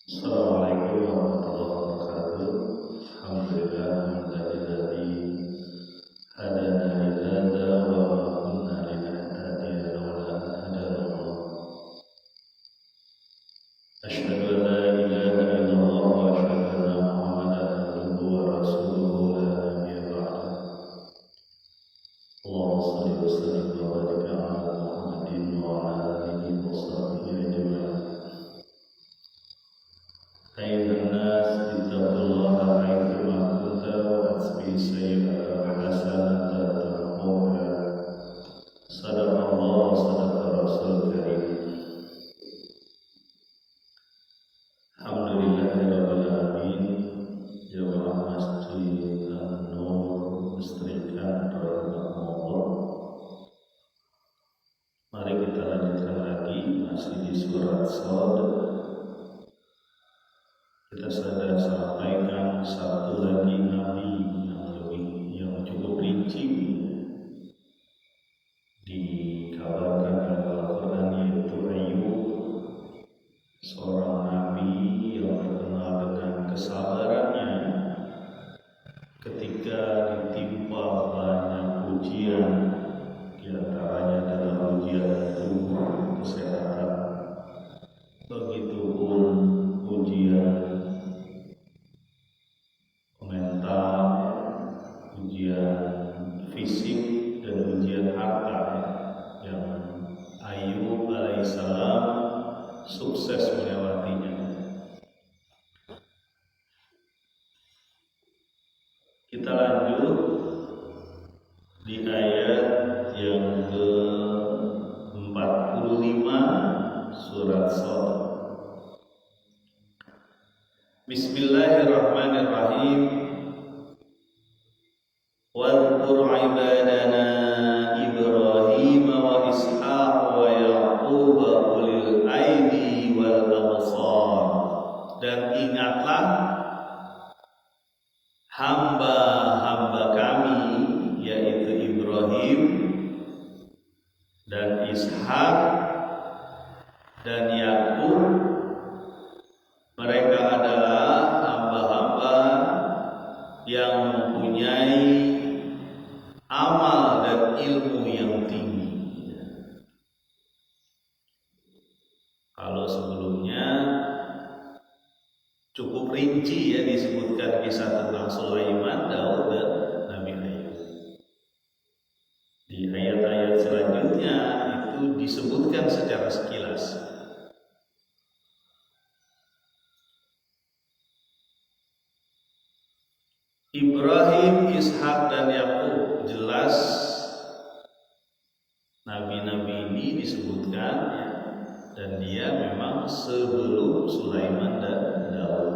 Assalamualaikum warahmatullahi wabarakatuh. Alhamdulillahilladzi hadana li hadza wa ma kunna linahtadiya laula an hadana Allah. Asyhadu an la ilaha illallah wa asyhadu anna Muhammadan abduhu wa rasuluhu la nabiyya ba'dah. Allahumma shalli wa sallim wa barik ala Muhammadin wa ala alihi wa sahbihi ajma'in. أيها الناس اتقوا الله حيثما كنتم واتبعوا السيئة الحسنة تمحوها صدق الله صدق رسول الكريم. Alhamdulillahirabbil alamin. Jamaah Masjid An-Nur Muslikan rahimahullah. Mari kita lanjutkan lagi masih di surat Shad. Kita sudah sampaikan satu lagi nabi yang cukup rinci dikabarkan dalam Al-Quran, yaitu Ayub, seorang nabi yang terkenal dengan kesabarannya ketika ditimpa banyak ujian, diantaranya adalah ujian tubuh, kesehatan, begitupun ujian mental, ujian fisik, dan ujian harta yang Ayub alaihissalam sukses melewatinya. Kita lanjut di ayat yang ke-45 surat Shad. Bismillahirrahmanirrahim. Wadhkur ibadana Ibrahim wa Ishaq wa Yaqub ulil aidi wal absar. Dan ingatlah hamba-hamba kami, yaitu Ibrahim dan Ishak dan Yaqub. Mereka adalah hamba-hamba yang mempunyai amal dan ilmu yang tinggi. Kalau sebelumnya cukup rinci ya disebutkan kisah tentang Sulaiman, Daud, dan Nabi Ayub. Di ayat-ayat selanjutnya itu disebutkan secara sekilas. Ibrahim, Ishak, dan Yakub, jelas nabi-nabi ini disebutkan ya, dan dia memang sebelum Sulaiman dan Daud.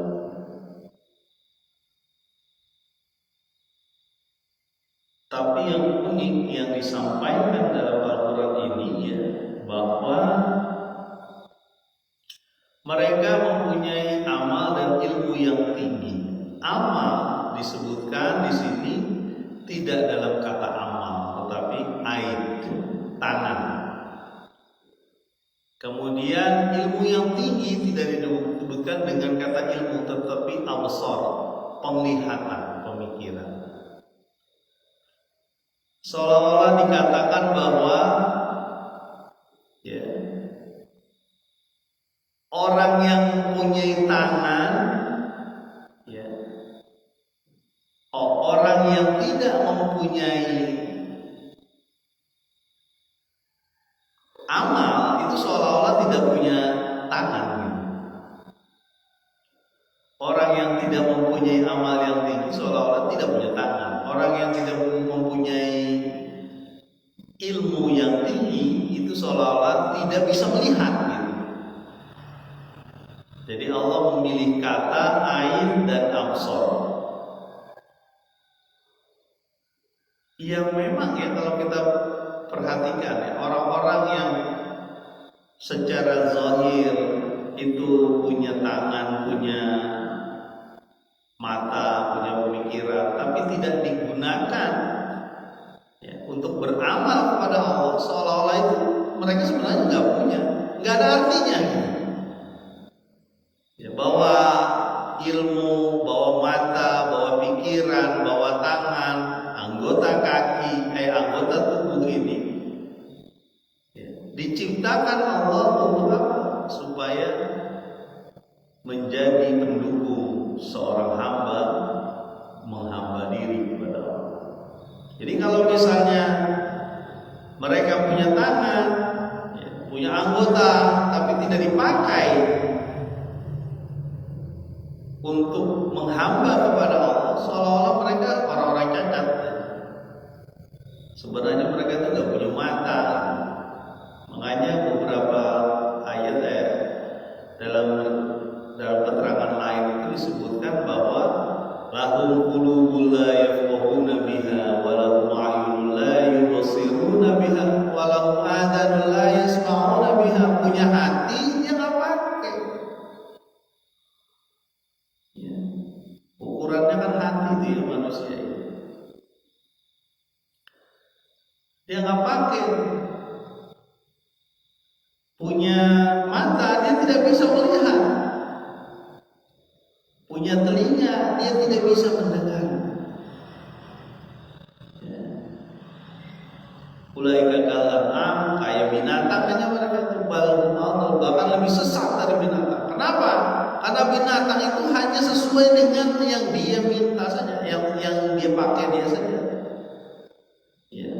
Tapi yang unik yang disampaikan dalam Al-Quran ini ya, bahwa mereka mempunyai amal dan ilmu yang tinggi. Amal disebutkan di sini tidak dalam kata amal, tetapi aid, tangan. Kemudian ilmu yang tinggi tidak disebutkan dengan kata ilmu, tetapi absar, penglihatan, pemikiran. Seolah-olah dikatakan bahwa ya, orang yang mempunyai tangan, ya, orang yang tidak mempunyai amal itu seolah-olah tidak punya tangan. Orang yang tidak mempunyai amal yang tinggi seolah-olah tidak punya tangan. Orang yang tidak mempunyai ilmu yang tinggi itu seolah-olah tidak bisa melihat gitu. Jadi Allah memilih kata ain dan absar. Yang memang ya kalau kita perhatikan ya, orang-orang yang secara zahir itu punya tangan, punya mata, punya pemikiran, tapi tidak digunakan ya, untuk beramal kepada Allah, seolah-olah itu mereka sebenarnya nggak punya, nggak ada artinya gitu. Ya, bahwa ilmu, bawa mata, bawa pikiran, bawa tangan, anggota kaki, anggota tubuh ini diciptakan Allah untuk apa? Supaya menjadi pendukung seorang hamba menghamba diri kepada Allah. Jadi kalau misalnya mereka punya tangan, punya anggota, tapi tidak dipakai untuk menghamba kepada Allah, seolah-olah mereka orang-orang cacat. Sebenarnya mereka itu tidak punya mata. Makanya beberapa ayat dalam keterangan lain itu disebutkan bahwa lahum qulubun la yafqahuna biha wa lahum a'yunun la yubsiruna biha wa lahum adhanun la yasma'una biha. Punya hati dia nggak pakai. Ya. Ukurannya kan hati dia manusia. Dia nggak pakai. Punya mata dia tidak bisa melihat. Punya telinga dia tidak bisa mendengar. Ulaika kal an'am, kayak binatang aja mereka terbal, bahkan lebih sesat dari binatang. Kenapa? Karena binatang itu hanya sesuai dengan yang dia minta saja, yang dia pakai dia saja. Ya.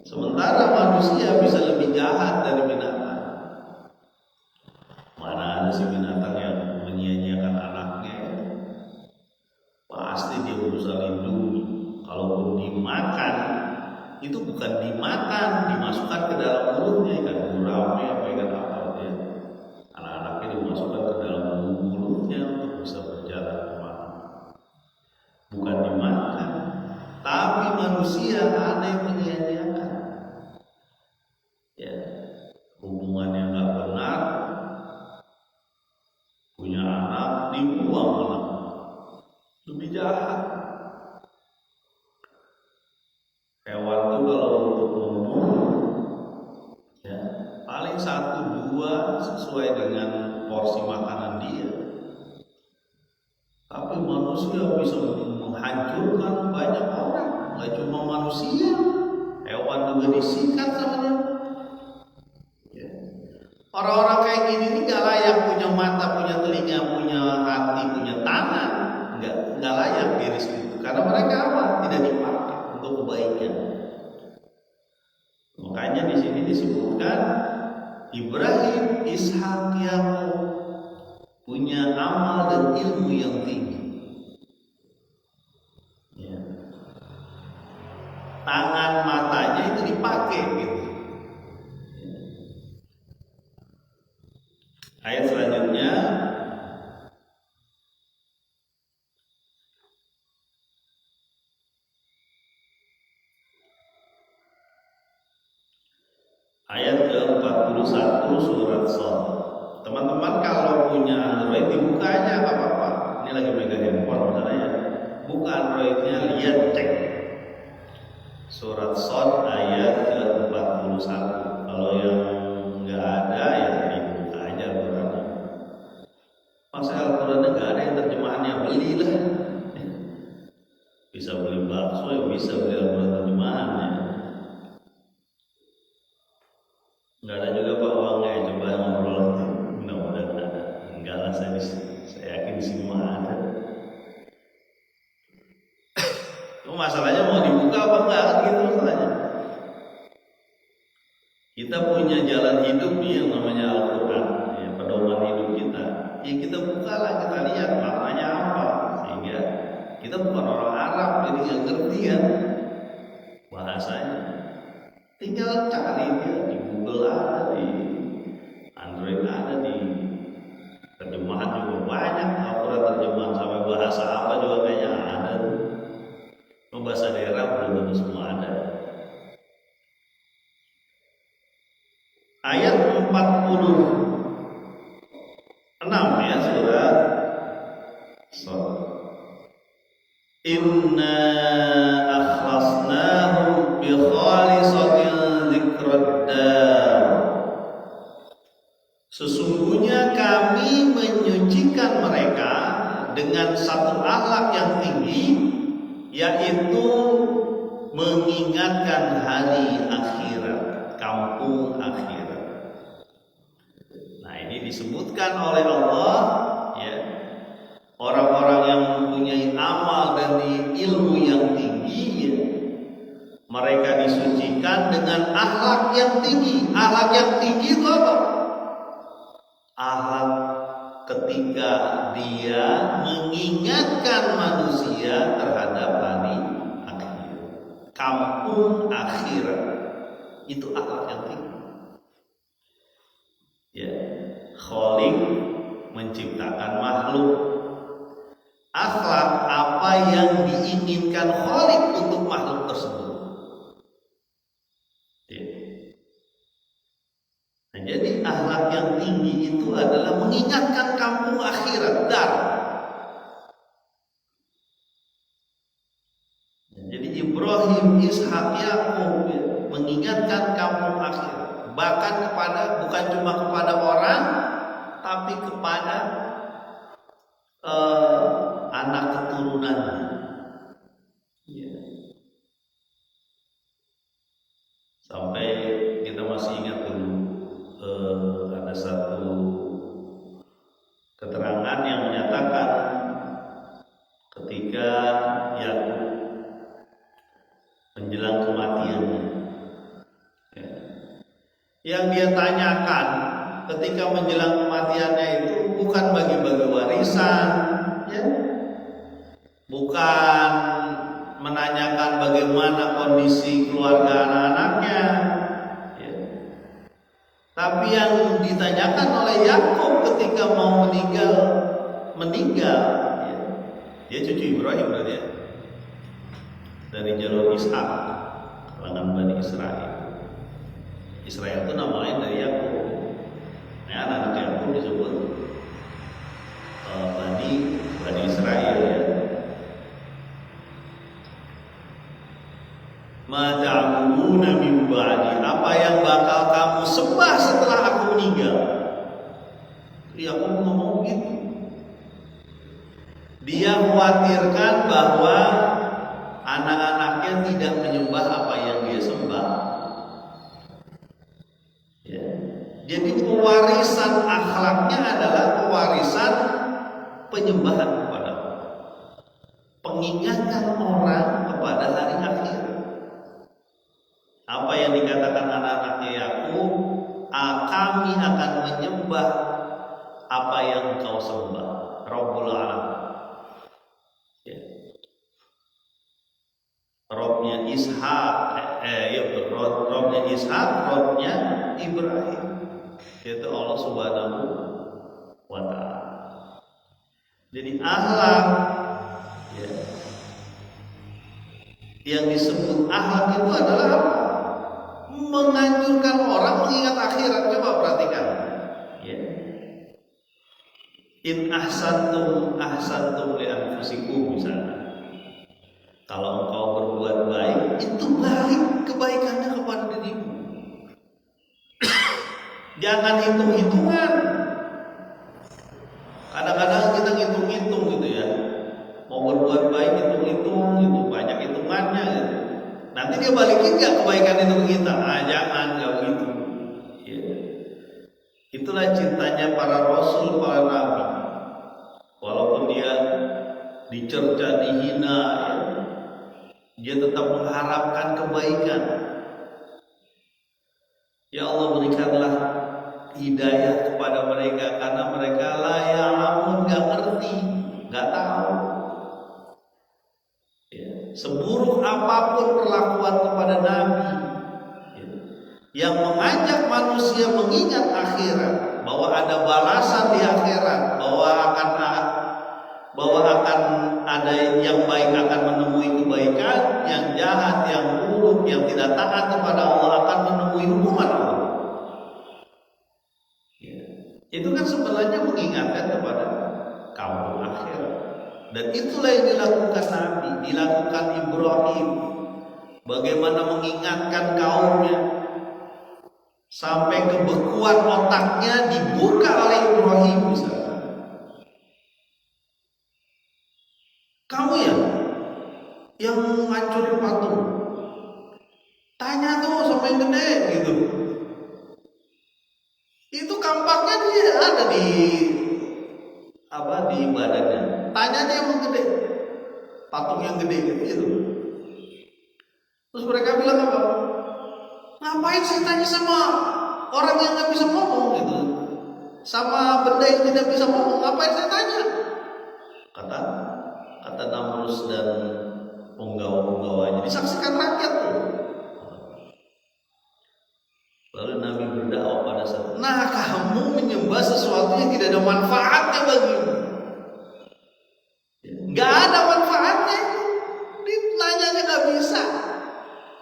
Sementara manusia bisa lebih jahat dari binatang. Mana ada si binatang yang menyia-nyiakan anaknya? Pasti dia berusaha lindungi. Kalaupun dimakan, itu bukan dimakan, dimasukkan ke dalam mulutnya, ikan gurame apa ikan apa ya. Anak-anaknya dimasukkan ke dalam mulutnya untuk bisa berjalan kemana. Bukan dimakan, tapi manusia ada yang menyia-nyiakan. Ya, hubungan yang nggak benar, punya anak dibuang anak, lebih jahat. Hewan itu kalau untuk membunuh, ya paling 1-2 sesuai dengan porsi makanan dia. Tapi manusia bisa menghancurkan banyak orang, nggak cuma manusia, hewan juga disikat sama dia. Ya. Orang-orang kayak gini ini nggak layak punya mata, punya telinga, punya hati, punya tangan, nggak layak diri sendiri. Karena mereka apa? Tidak dipakai untuk kebaikan. Makanya di sini disebutkan Ibrahim, Ishak, Yakub punya amal dan ilmu yang tinggi. Ya. Tangan matanya itu dipakai gitu. Ya. Ayat selanjutnya ayat ke-41 surat Shad. Teman-teman kalau punya Android dibuka aja nggak apa-apa. Ini lagi megang handphone misalnya, buka Androidnya, lihat cek surat Shad ayat ke-41. Kalau yang nggak ada ya dibuka aja Al-Qurannya. Masa Al-Qurannya nggak ada yang terjemahannya, belilah. Bisa beli bakso ya bisa beli Al-Quran terjemahannya. Nggak ada juga Pak uangnya, coba ngobrol. Mudah-mudahan ada. Enggak lah, saya yakin di sini mah ada. Masalahnya mau dibuka apa enggak gitu masalahnya. Kita punya jalan hidup nih yang namanya Al-Quran, ya, pedoman hidup kita. Ya kita bukalah, kita lihat maknanya apa, sehingga kita bukan orang Arab jadi nggak ngerti kan bahasanya. Tinggal cari dia di Google ada, di Android ada, di terjemahan juga banyak. Al-Quran terjemahan sampai bahasa apa juga kayaknya ada. Bahasa daerah belum tentu semua ada. Ayat 46 ya surat Shad. Inna akhlasnahum bi khalisatin dzikrad-dar. Sesungguhnya kami menyucikan mereka dengan dengan satu akhlak yang tinggi, yaitu mengingatkan hari akhirat, kampung akhirat. Nah, ini disebutkan oleh Allah, ya, orang-orang yang mempunyai amal dan ilmu yang tinggi, ya, mereka disucikan dengan akhlak yang tinggi. Akhlak yang tinggi itu apa? Akhlak ketika dia mengingatkan manusia terhadap hari akhir, kampung akhirat. Itu akhlak yang tinggi. Ya, Khaliq menciptakan makhluk. Akhlak apa yang diinginkan Khaliq untuk makhluk tersebut. Ya. Nah, jadi akhlak yang tinggi itu adalah mengingatkan kampung akhirat, dar. Nah, jadi Ibrahim, Ishak, Yakub, ya, mengingatkan kampung akhirat, bahkan bukan cuma kepada orang, tapi kepada anak keturunannya. Ya. Sampai kita masih ingat dulu, ada satu keterangan yang menyatakan ketika Yakub menjelang kematiannya, ya, yang dia tanyakan ketika menjelang kematiannya itu bukan bagi-bagi warisan, ya, bukan menanyakan bagaimana kondisi keluarga anak-anaknya, ya. Tapi yang ditanyakan oleh Yakub ketika mau meninggal, ya. Dia cucu Ibrahim berarti, ya, dari jalur Ishak, kalangan Bani Israel. Israel itu nama lain dari Yakub. Nah, anak Yakub disebut Bani Israel, ya. Ma ta'buduna min ba'di, apa yang bakal kamu sembah setelah aku meninggal? Yakub ngomong gitu. Dia khawatirkan bahwa anak-anaknya tidak menyembah apa yang dia sembah. Ya. Jadi pewarisan akhlaknya adalah pewarisan penyembahan kepada Allah, pengingatan orang kepada hari akhir. Apa yang dikatakan anak-anaknya Yakub, kami akan menyembah apa yang kau sembah, Rabbul Alamin. Ya. Robnya Ishak, Robnya Ishak, Robnya Ibrahim, yaitu Allah Subhanahu wa Ta'ala. Jadi akhlak, ya, yang disebut akhlak itu adalah apa? Menganjurkan orang mengingat akhirat. Coba perhatikan, ya. In ahsantum li anfusikum, misalnya. Kalau engkau berbuat baik, itu baik, kebaikannya kepada dirimu. Jangan hitung-hitungan. Kadang-kadang kita ngitung-ngitung gitu, ya. Mau berbuat baik hitung-hitung gitu, banyak hitungannya gitu. Nanti dia balikin gak kebaikan itu ke kita? Jangan, gak begitu. Ya. Itulah cintanya para rasul, para nabi. Walaupun dia dicerca, dihina, ya, dia tetap mengharapkan kebaikan. Ya Allah, berikanlah hidayah kepada mereka, karena mereka la ya'lamun, gak ngerti, gak tahu. Ya. Seburuk apapun perlakuan kepada Nabi, ya, yang mengajak manusia mengingat akhirat, bahwa ada balasan di akhirat, bahwa akan ada yang baik akan menemui kebaikan, yang jahat, yang buruk, yang tidak taat kepada Allah akan menemui hukuman Allah. Ya. Itu kan sebenarnya mengingatkan kepada kaum akhirat. Dan itulah yang dilakukan Nabi, dilakukan Ibrahim. Bagaimana mengingatkan kaumnya, sampai kebekuan otaknya dibuka oleh Ibrahim, misalnya. yang ngancurin patung. Tanya tuh sama yang gede gitu. Itu kampaknya dia ada di badannya. Tanya aja yang gede. Patung yang gede gitu. Terus mereka bilang apa? Ngapain saya tanya sama orang yang nggak bisa ngomong gitu? Sama benda yang tidak bisa ngomong, ngapain saya tanya? Kata Namrus dan penggawa-penggawanya, disaksikan rakyat tuh. Lalu Nabi berdakwah pada saat, nah kamu menyembah sesuatu yang tidak ada manfaatnya bagimu. Gak ada manfaatnya itu. Nanyanya gak bisa.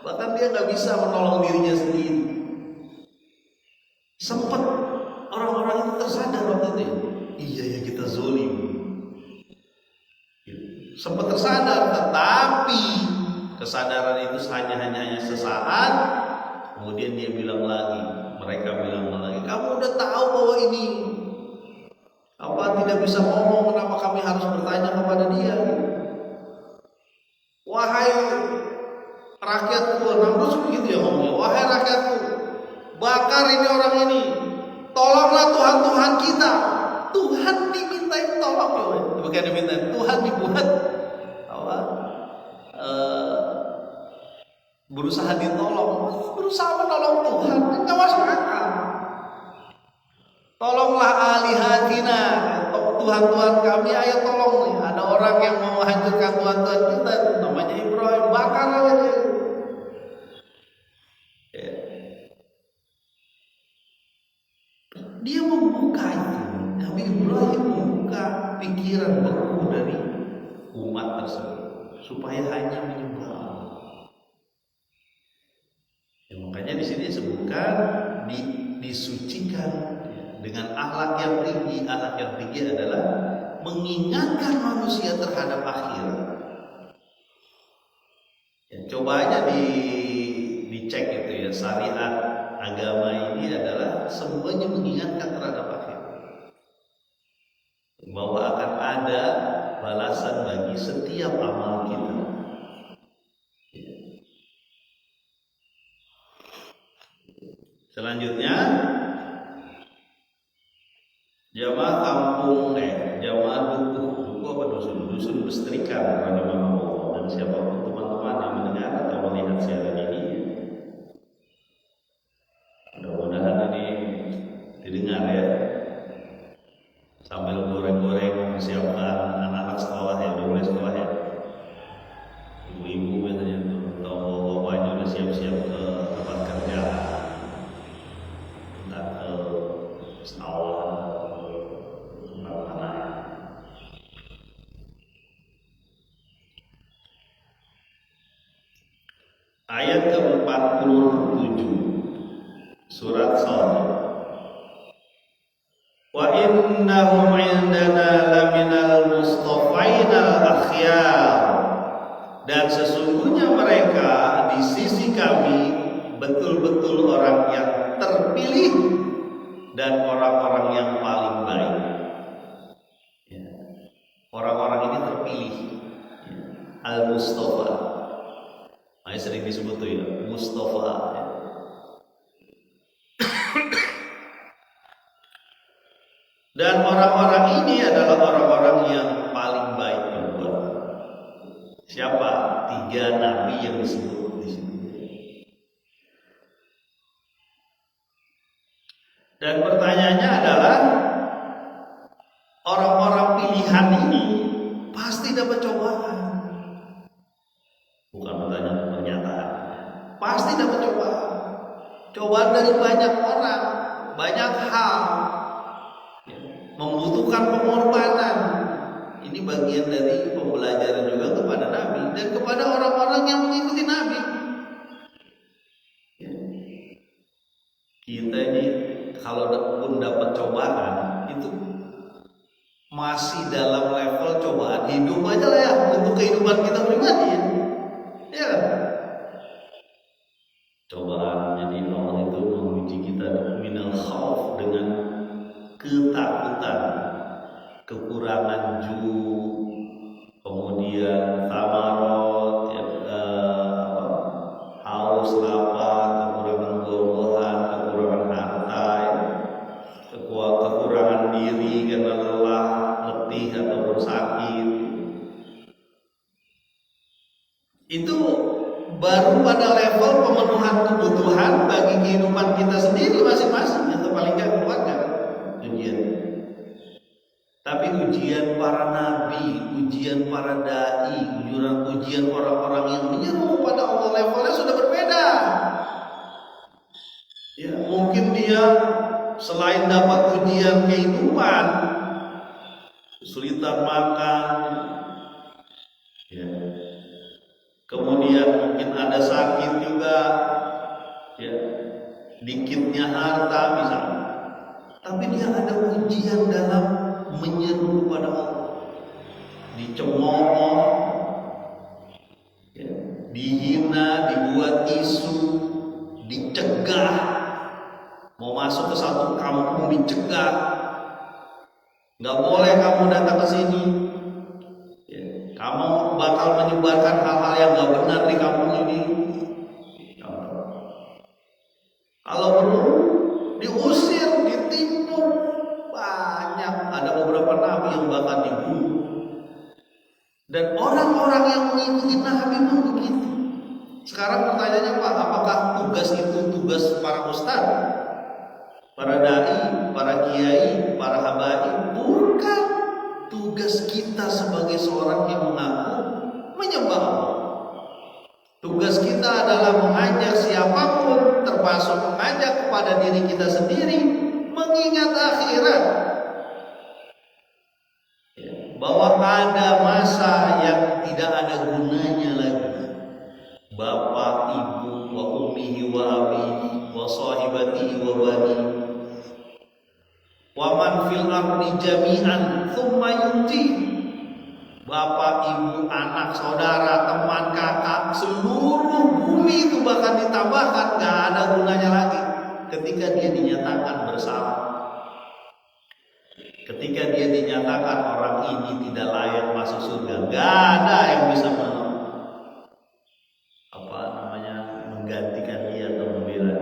Bahkan dia gak bisa menolong dirinya sendiri. Sempat orang-orang itu tersadar waktu itu. Iya ya kita zolim. Sempat tersadar, tetapi kesadaran itu hanya sesaat. Kemudian dia bilang lagi, mereka bilang lagi, kamu udah tahu bahwa ini apa tidak bisa ngomong, kenapa kami harus bertanya kepada dia? Wahai rakyatku, Namrus begitu ya ngomongnya, wahai rakyatku, bakar ini orang ini, tolonglah Tuhan kita. Tuhan dimintain tolong, bukan dimintain, Tuhan dibuat apa? Berusaha ditolong, berusaha menolong Tuhan, nggak masuk akal. Tolonglah alihatina, Tuhan kami, ayo tolong nih. Ada orang yang mau menghancurkan Tuhan kita, namanya Ibrahim, bakar aja dia. Ya. Dia membuka itu, Nabi Ibrahim membuka pikiran beku dari umat tersebut supaya hanya menyembah Allah. Ya, makanya di sini disebutkan disucikan dengan akhlak yang tinggi. Akhlak yang tinggi adalah mengingatkan manusia terhadap akhirat. Ya, coba aja dicek itu ya, syariat agama ini adalah semuanya mengingatkan terhadap akhirat, bahwa akan ada balasan bagi setiap amal kita. Ya. Selanjutnya jamaah kampung jamaah duku apa dusun Bestrikan dan siapapun teman-teman yang mendengar atau melihat siaran ini, mudah-mudahan ini didengar ya, sambil goreng-goreng mempersiapkan anak-anak sekolah ya, udah mulai sekolah ya, ibu-ibu biasanya tuh atau bapaknya udah siap-siap ke tempat kerja, entah ke sekolah. Ayat ke-47 surat Shad. Wa innahum indana laminal mustafainal akhyar, dan sesungguhnya mereka di sisi kami betul-betul orang yang terpilih dan orang-orang yang paling baik. Ya. Orang-orang ini terpilih, ya. Al-Mustafa, sering disebut tuh ya, Mustafa. Ya. Dan orang-orang ini adalah orang-orang yang paling baik berbuat. Siapa? 3 nabi yang disebut di sini. Dan pertanyaannya adalah, orang-orang pilihan ini pasti dapat cobaan. Bukan pertanyaan, pernyataan. Pasti dapat cobaan. Cobaan dari banyak orang, banyak hal, membutuhkan pengorbanan. Ini bagian dari pembelajaran juga kepada Nabi dan kepada orang-orang yang mengikuti Nabi. Kita ini kalau pun dapat cobaan itu masih dalam level cobaan hidup aja lah ya, untuk kehidupan kita pribadi ya. Ya. Cobaan, jadi Allah itu menguji kita minal khauf, dengan ketakutan, kekurangan ju, kemudian thamarot, baru pada level pemenuhan kebutuhan bagi kehidupan kita sendiri masing-masing, atau paling nggak keluarga ujian. Tapi ujian para nabi, ujian para dai, ujian orang-orang yang menyeru pada Allah levelnya sudah berbeda. Ya, mungkin dia selain dapat ujian kehidupan, kesulitan makan, ya, kemudian mungkin ada sakit juga, ya, dikitnya harta misalnya. Tapi dia ada ujian dalam menyeru kepada Allah, dicemooh, ya, dihina, dibuat isu, dicegah, mau masuk ke satu kampung dicegah, nggak boleh kamu datang ke sini, ya, kamu bakal menyebarkan hal-hal yang nggak benar di kampung ini. Kalau perlu diusir, ditimpuk. Banyak, ada beberapa nabi yang bahkan dibunuh. Dan orang-orang yang mengikuti nabi pun begitu. Sekarang pertanyaannya Pak, apakah tugas itu tugas para ustaz, para dai, para kiai, para habaib? Bukan. Tugas kita sebagai seorang yang mengaku menyembah Allah. Tugas kita adalah mengajak siapapun, termasuk mengajak kepada diri kita sendiri, mengingat akhirat, bahwa ada masa yang tidak ada gunanya lagi. Bapak, ibu, wa ummihi wa abihi wa sahibatihi wa bani wa man fil ardi jami'an thumma yunti. Bapak, ibu, anak, saudara, teman, kakak, seluruh bumi itu bahkan ditambahkan, gak ada gunanya lagi ketika dia dinyatakan bersalah. Ketika dia dinyatakan orang ini tidak layak masuk surga, gak ada yang bisa menggantikan dia atau membela,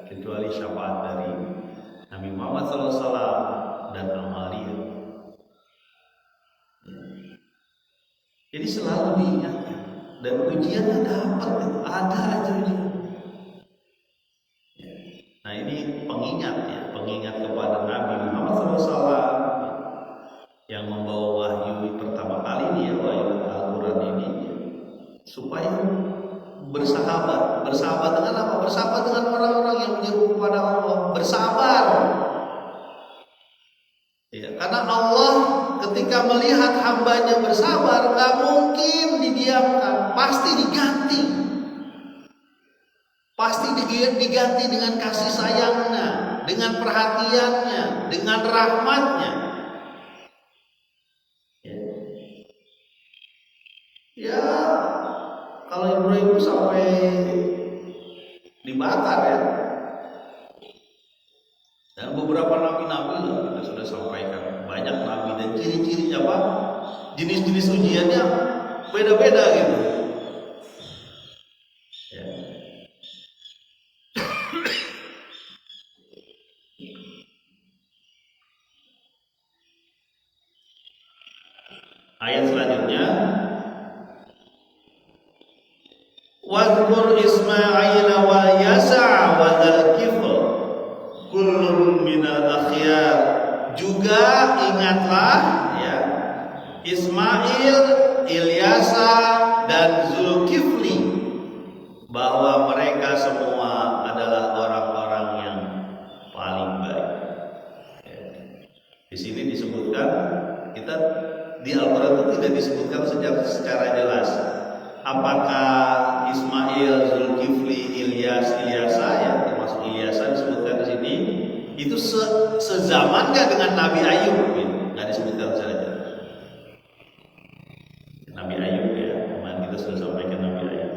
kecuali syafaat dari Nabi Muhammad SAW dan Amalia. Jadi selalu diingatkan, dan ujiannya dapat, ada aja ujian. Nah ini pengingat ya, pengingat kepada Nabi Muhammad SAW yang membawa wahyu pertama kali ini ya, wahyu Al-Quran ini, supaya bersahabat dengan apa? Bersahabat dengan orang-orang yang menyeru kepada Allah, bersabar. Ya, karena Allah ketika melihat hambanya bersabar, gak mungkin didiamkan, pasti diganti. Pasti diganti dengan kasih sayangnya, dengan perhatiannya, dengan rahmatnya. Ya, kalau Ibrahim sampai dibakar ya. Dan beberapa nabi-nabi lah kita sudah sampaikan, banyak nabi dan ciri-cirinya apa? Jenis-jenis ujiannya beda-beda gitu. Ya. Ayat selanjutnya, wadhkur Ismail wa Yasa wa Dzal-Kifl kullun minal akhyar. Juga ingatlah ya, Ismail, Ilyasa dan Zulkifli, bahwa mereka semua adalah orang-orang yang paling baik. Ya. Di sini disebutkan, kita di Al-Quran itu tidak disebutkan secara jelas apakah Ismail, Zulkifli, Ilyasa ya, termasuk Ilyasa disebutkan di sini, itu sezaman nggak dengan Nabi Ayub? Nggak disebutkan saja. Nabi Ayub ya, kemarin kita sudah sampaikan Nabi Ayub.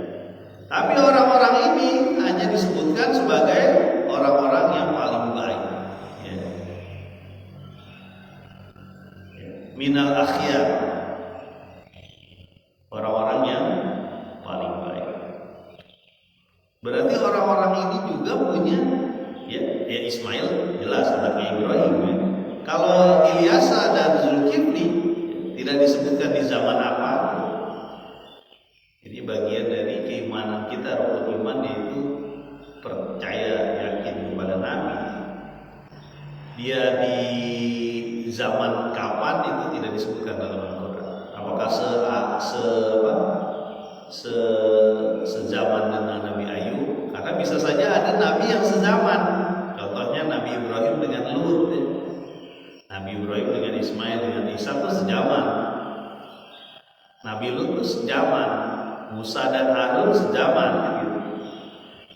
Tapi orang-orang ini hanya disebutkan sebagai orang-orang yang paling baik. Ya. Minal akhyar, orang-orang yang paling baik. Berarti orang-orang ini juga punya ya Ismail jelas anaknya Ibrahim ya. Kalau Ilyasa dan Zulkifli tidak disebutkan di zaman apa. Ini bagian dari keimanan kita zaman kapan itu tidak disebutkan dalam Al-Quran. Apakah sezaman dengan Nabi Ayub? Karena bisa saja ada nabi yang sezaman. Contohnya Nabi Ibrahim dengan Lut, ya. Nabi Ibrahim dengan Ismail dengan Isa itu sejaman. Nabi Lut itu sejaman. Musa dan Harun sejaman, gitu.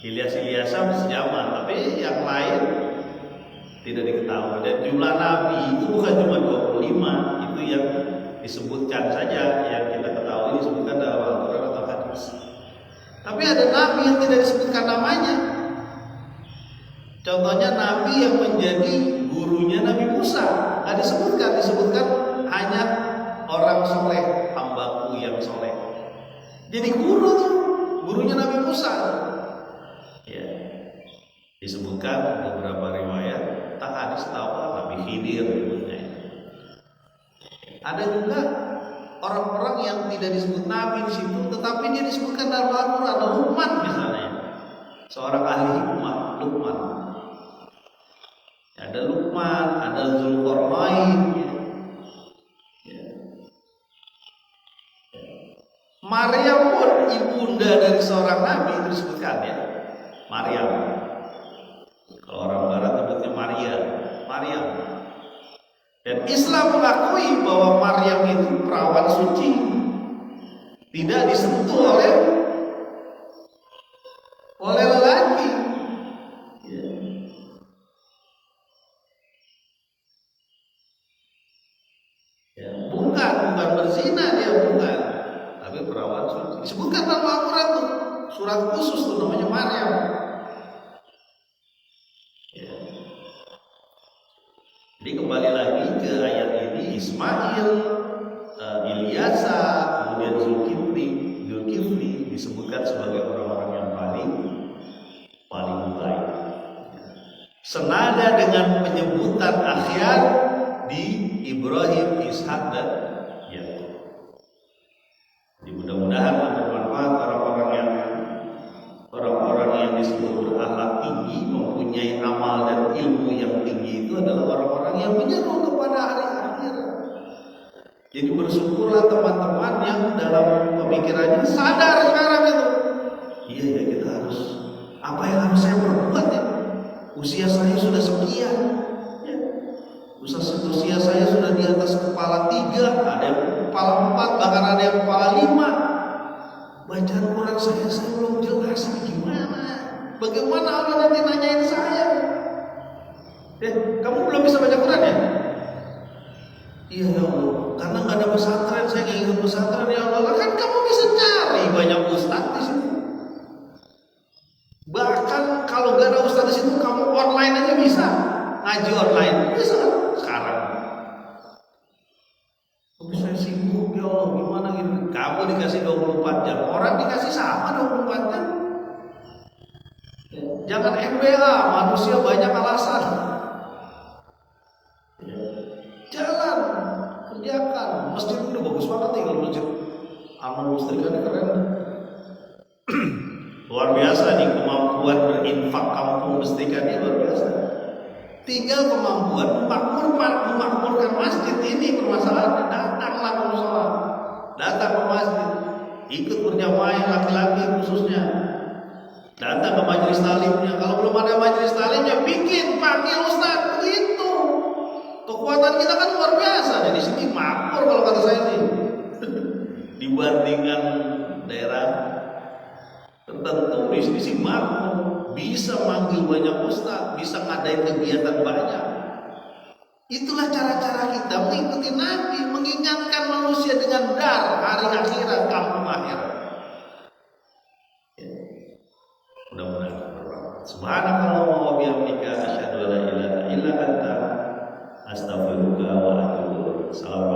Ilyas sejaman, tapi yang lain tidak diketahui. Dan jumlah nabi itu bukan cuma 25, itu yang disebutkan saja, yang kita ketahui disebutkan dalam Al-Quran atau hadis. Tapi ada nabi yang tidak disebutkan namanya. Contohnya nabi yang menjadi gurunya Nabi Musa, nggak disebutkan hanya orang soleh, hambaku yang soleh. Jadi gurunya Nabi Musa. Ya, disebutkan beberapa riwayat, tak hadis tahu Nabi Khidir. Ada juga orang-orang yang tidak disebut nabi di situ, tetapi dia disebutkan dalam Al-Quran. Luqman misalnya, seorang ahli hikmah, Luqman. Ada Luqman, ada Zulkarnain. Maryam pun ibunda dari seorang nabi itu disebutkan, ya. Maryam. Kalau orang barat sebutnya Maryam. Dan Islam mengakui bahwa Maryam itu perawan suci, tidak disentuh oleh lelaki. Bukan berzina dia, bukan. Tapi perawan suci. Disebutkan dalam Al-Quran tuh, surat khusus tuh namanya Maryam. Jadi kembali lagi ke ayat ini, Ismail, Ilyasa, kemudian Zulkifli disebutkan sebagai orang-orang yang paling baik. Senada dengan penyebutan akhyar di Ibrahim, Ishak dan Yakub. Jadi mudah-mudahan bermanfaat orang-orang yang disebut berakhlak tinggi, mempunyai amal dan ilmu yang tinggi, itu adalah orang-orang yang menyeru kepada hari akhir. Jadi bersyukurlah teman-teman yang dalam pemikirannya sadar sekarang itu. Iya ya, kita harus, apa yang harus saya perbuat ya? Usia saya sudah sekian, ya. Usia saya sudah di atas kepala 3, ada yang kepala 4, bahkan ada yang kepala 5. Bacaan Quran saya belum jelas, gimana? Bagaimana Allah nanti nanyain saya? Kamu belum bisa baca Quran ya? Iya ya Allah, karena nggak ada pesantren, saya nggak ikut pesantren ya Allah. Kan kamu bisa cari banyak ustaz di situ. Bahkan kalau nggak ada ustaz di situ, kamu online aja bisa ngaji online, bisa sekarang. Tapi saya sibuk ya Allah, gimana gitu? Kamu dikasih 24 jam, orang dikasih sama 24 jam. Jangan MBA, manusia banyak alasan. Jalan, kerjakan. Masjid udah bagus banget nih, kalau masjid Amal Muslimin keren. Luar biasa nih kemampuan berinfak kampung Muslimin ini luar biasa. Tinggal kemampuan memakmurkan masjid ini permasalahannya. Datanglah ke musola, datang ke masjid, ikut berjamaah yang laki-laki khususnya. Datang ke majelis talimnya. Kalau belum ada majelis talimnya, panggil ustaz. Begitu. Kekuatan kita kan luar biasa. Jadi sini makmur kalau kata saya nih. Dibandingkan daerah tertentu, di sini sih makmur. Bisa manggil banyak ustaz, bisa ngadain kegiatan banyak. Itulah cara-cara kita mengikuti Nabi, mengingatkan manusia dengan hari akhirat, kampung akhirat. Mudah-mudahan bermanfaat. Subhanallah wa bihamdika asyhadu an la ilaha illa anta astaghfiruka wa atubu ilaik.